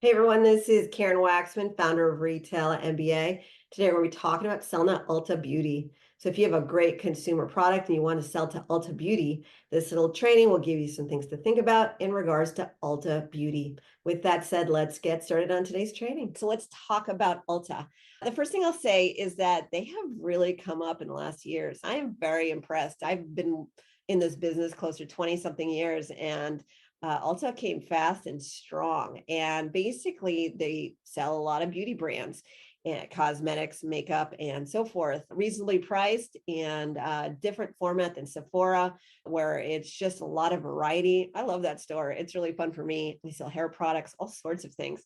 Hey everyone, this is Karen Waxman, founder of Retail MBA. Today we're going to be talking about selling at Ulta Beauty. So if you have a great consumer product and you want to sell to Ulta Beauty, this little training will give you some things to think about in regards to Ulta Beauty. With that said, let's get started on today's training. So let's talk about Ulta. The first thing I'll say is that they have really come up in the last years. I am very impressed. I've been in this business close to 20 something years, and Ulta came fast and strong. And basically, they sell a lot of beauty brands and cosmetics, makeup, and so forth, reasonably priced and different format than Sephora, where it's just a lot of variety. I love that store. It's really fun for me. They sell hair products, all sorts of things.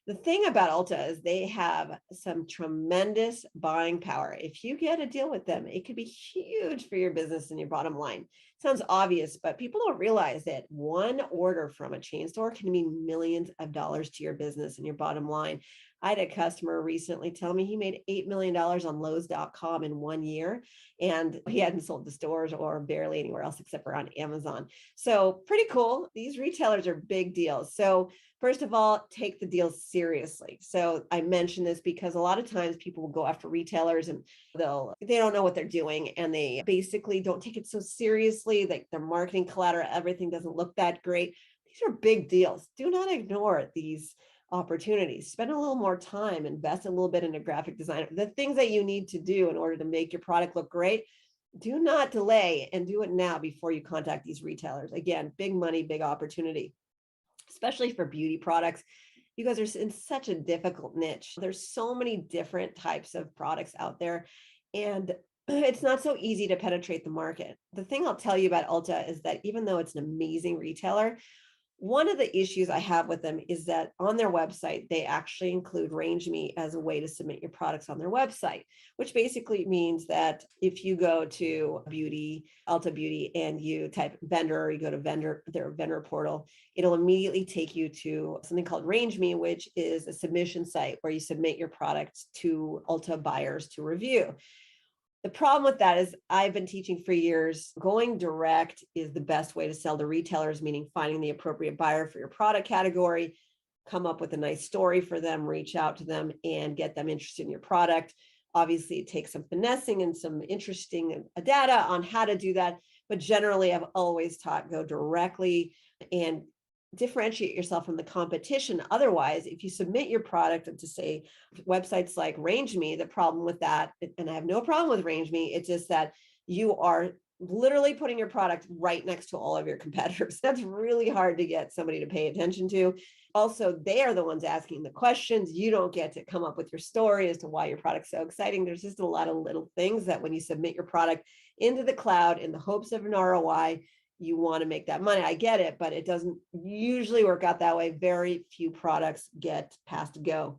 The thing about Ulta is they have some tremendous buying power. If you get a deal with them, it could be huge for your business and your bottom line. Sounds obvious, but people don't realize that one order from a chain store can mean millions of dollars to your business and your bottom line. I had a customer recently tell me he made $8 million on Lowe's.com in 1 year, and he hadn't sold to stores or barely anywhere else except for on Amazon. So pretty cool. These retailers are big deals. So first of all, take the deals seriously. So I mention this because a lot of times people will go after retailers and they don't know what they're doing, and they basically don't take it so seriously. Like their marketing collateral, everything doesn't look that great. These are big deals. Do not ignore these opportunities. Spend a little more time, invest a little bit in a graphic designer. The things that you need to do in order to make your product look great, do not delay and do it now before you contact these retailers. Again, big money, big opportunity, especially for beauty products. You guys are in such a difficult niche. There's so many different types of products out there, and it's not so easy to penetrate the market. The thing I'll tell you about Ulta is that even though it's an amazing retailer, one of the issues I have with them is that on their website, they actually include Range Me as a way to submit your products on their website, which basically means that if you go to Ulta Beauty, and you type vendor, or you go to their vendor portal, it'll immediately take you to something called Range Me, which is a submission site where you submit your products to Ulta buyers to review. The problem with that is I've been teaching for years, going direct is the best way to sell to retailers, meaning finding the appropriate buyer for your product category, come up with a nice story for them, reach out to them and get them interested in your product. Obviously, it takes some finessing and some interesting data on how to do that. But generally, I've always taught go directly and differentiate yourself from the competition. Otherwise, if you submit your product to, say, websites like Range Me, the problem with that, and I have no problem with Range Me, it's just that you are literally putting your product right next to all of your competitors. That's really hard to get somebody to pay attention to. Also, they are the ones asking the questions. You don't get to come up with your story as to why your product's so exciting. There's just a lot of little things that when you submit your product into the cloud in the hopes of an ROI, you want to make that money. I get it, but it doesn't usually work out that way. Very few products get past go.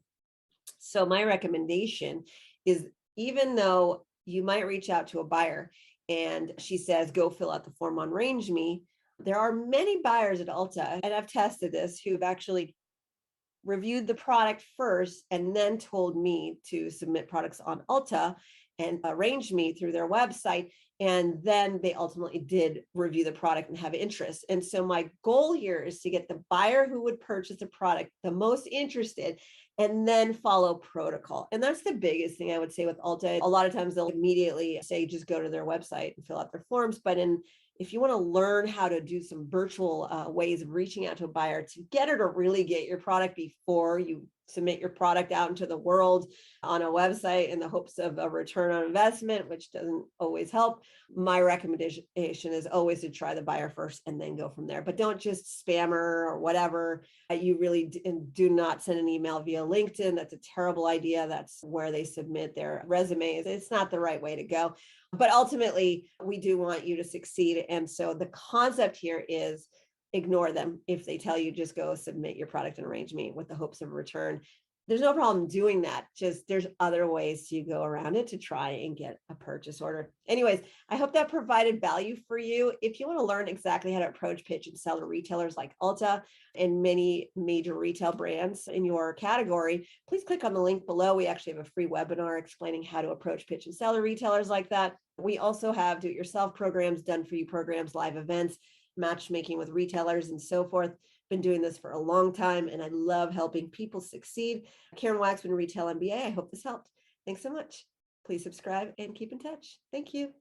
So my recommendation is, even though you might reach out to a buyer and she says, go fill out the form on Range Me, there are many buyers at Ulta, and I've tested this, who've actually reviewed the product first and then told me to submit products on Ulta and Range Me through their website. And then they ultimately did review the product and have interest. And so my goal here is to get the buyer who would purchase the product the most interested, and then follow protocol. And that's the biggest thing I would say with Ulta. A lot of times they'll immediately say, just go to their website and fill out their forms. But if you want to learn how to do some virtual ways of reaching out to a buyer to get her to really get your product before you submit your product out into the world on a website in the hopes of a return on investment, which doesn't always help, my recommendation is always to try the buyer first and then go from there. But don't just spam her or whatever. You really do not send an email via LinkedIn. That's a terrible idea. That's where they submit their resumes. It's not the right way to go. But ultimately, we do want you to succeed. And so the concept here is, ignore them if they tell you just go submit your product and Range Me with the hopes of a return. There's no problem doing that. Just there's other ways to go around it to try and get a purchase order. Anyways, I hope that provided value for you. If you want to learn exactly how to approach, pitch, and sell to retailers like Ulta and many major retail brands in your category, please click on the link below. We actually have a free webinar explaining how to approach, pitch, and sell to retailers like that. We also have do-it-yourself programs, done-for-you programs, live events, matchmaking with retailers, and so forth. been doing this for a long time, and I love helping people succeed. Karen Waksman, Retail MBA. I hope this helped. Thanks so much. Please subscribe and keep in touch. Thank you.